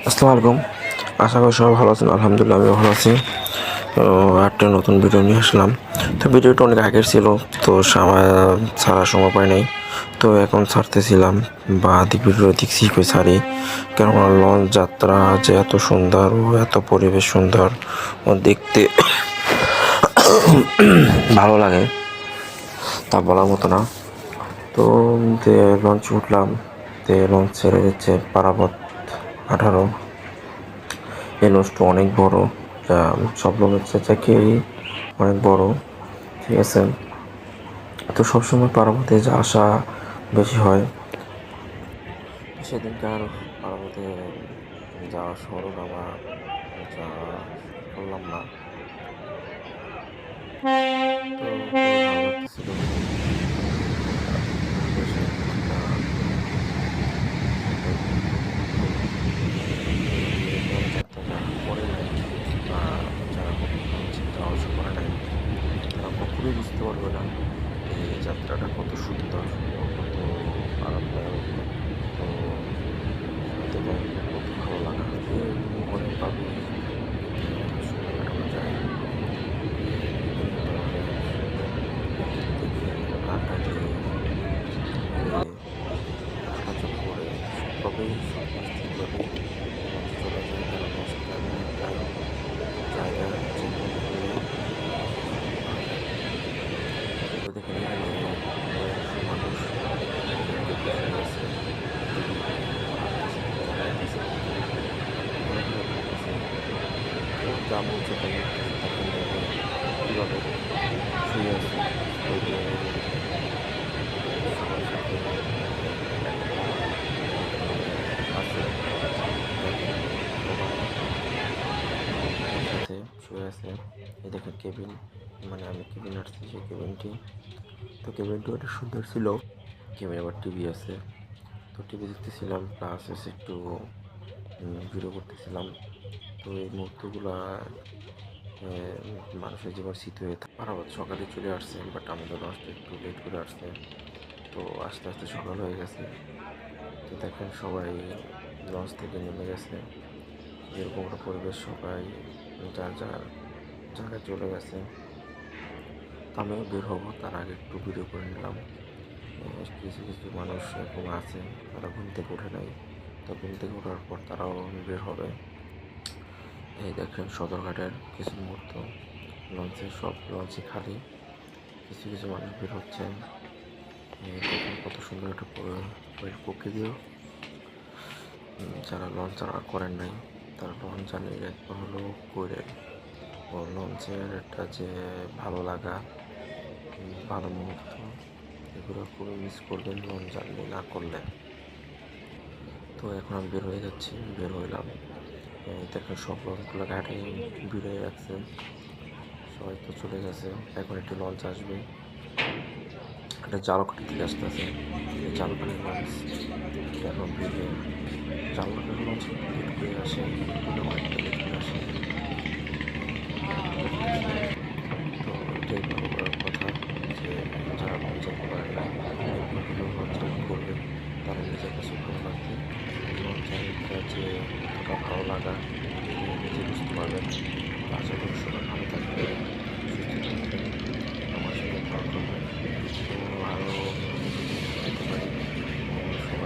আসসালামু আলাইকুম। আশা করি সবাই ভালো আছেন। আলহামদুলিল্লাহ আমিও ভালো আছি। তো একটা নতুন ভিডিও নিয়ে আসলাম। তো ভিডিওটা অনেক আগের ছিল, তো ছাড়ার সময় পাই নাই। তো এখন ছাড়তেছিলাম বা ভিডিও দেখছি কই ছাড়ি, কেননা লঞ্চ যাত্রা যে এত সুন্দর ও এত পরিবেশ সুন্দর ও দেখতে ভালো লাগে তা বলার মতো না। তো লঞ্চে উঠলাম, লঞ্চ ছেড়ে দিচ্ছে পারাবত 18। এই লঞ্চটা অনেক বড়, যা সব লঞ্চের থেকেই অনেক বড়। ঠিক আছে, তো সবসময় পারাবতে যে আসা বেশি হয়। সেদিনকার পারাবতে যাওয়া স্মরণ আমার যা করলাম না, তো খুবই ভালো লাগতেছিল। পরিবেশের একটা যাত্রা যারা করে নাই বা যারা কখনো চিন্তা অবশ্য করে নাই, তারা কখনোই বুঝতে পারবে না এই যাত্রাটা কত সুন্দর ও কত আরামদায়ক, কত শান্তিদায়ক, কত ভালো লাগা অনেকভাবে সময় কাটানো যায়। বিভিন্ন ধরনের প্রকৃতি দেখে, আড্ডা দিয়ে, ঘুরে, হাঁটাচলা করে সবভাবেই সব নিশ্চিতভাবেই লঞ্চে চলে যায়। কারণ লঞ্চটা এমন একটা জায়গা যেখানে ঘুরলে শান্তি পাওয়া যায়। তো দেখেন এখানে অধিকাংশ মানুষ কেউ কেউ শুয়ে আছে, কেউ হাঁটতেছে, কেউ দাঁড়াইতেছে, কেউ ঘোরাফেরা করতেছে, কেউ যা মন চায় তাই করতেছে। দেখেন দেখেন কীভাবে শুয়ে আছে, কেউ কেউ সবার সাথে একটা ধরনের আছে। দেখেন সবাই একসাথে শুয়ে আছে। এই দেখেন কেবিন, মানে আমি কেবিন আসছি সেই কেবিনটি। তো কেবিনটি অনেক সুন্দর ছিল। কেবিনে আবার টিভি আছে, তো টিভি দেখতেছিলাম, প্লাস এসে একটু ভিডিও করতেছিলাম। তো এই মুহূর্তগুলা মানুষের জীবন স্মৃতি হয়ে থাকে। পারাবাদ সকালে চলে আসছে, বাট আমাদের লঞ্চটা একটু লেট করে আসছে। তো আস্তে আস্তে সকাল হয়ে গেছে। তো দেখেন সবাই লঞ্চ থেকে নেমে গেছে, যেরকম একটা পরিবেশ, সবাই যার যার জায়গায় চলে গেছে। তো আমিও বের হবো, তার আগে একটু ভিডিও করে নিলাম। কিছু কিছু মানুষ এরকম আছে, তারা ঘুম থেকে ওঠে নাই, তো ঘুম থেকে ওঠার পর তারাও বের হবে। এই দেখেন সদরঘাটের কিছু মুহূর্ত, সব লঞ্চই খালি, কিছু কিছু মানুষ বের হচ্ছেন। দেখেন কত সুন্দর একটা প্রকৃতিও। যারা লঞ্চ চালা করেন নাই, তারা লঞ্চ জার্নি একবার হলেও করে, ও লঞ্চের একটা যে ভালো লাগা, ভালো মুহূর্ত, এগুলো খুবই মিস করবেন লঞ্চ জার্নি না করলে। তো এখন আমি বের হয়ে যাচ্ছি, বের হইলাম। দেখেন সব লঞ্চগুলো ঘাটে ভিড়ে রাখছে, সবাই তো চলে গেছে। এখন একটি লঞ্চ আসবে, একটা জালকাঠি থেকে আসতেছে। এই জালকাঠির লঞ্চ এখন ভিড়ে, জালকাঠির লঞ্চ একটু লেট করে আসে, এগুলো অনেকটা লেট করে আসে। তো এটাই ভালো করার কথা, যে যারা লঞ্চ জার্নি করেন নাই একবার হলেও লঞ্চ জার্নি করবেন, তারা নিজের কাছে ভালো লাগবে। লঞ্চ জার্নিটা যে কতটা ভালো লাগা নিজে বুঝতে পারবেন। তো আশা করি সবাই ভালো থাকবেন, সুস্থ থাকবেন, আমার সাথে দোয়া করবেন। তো আরও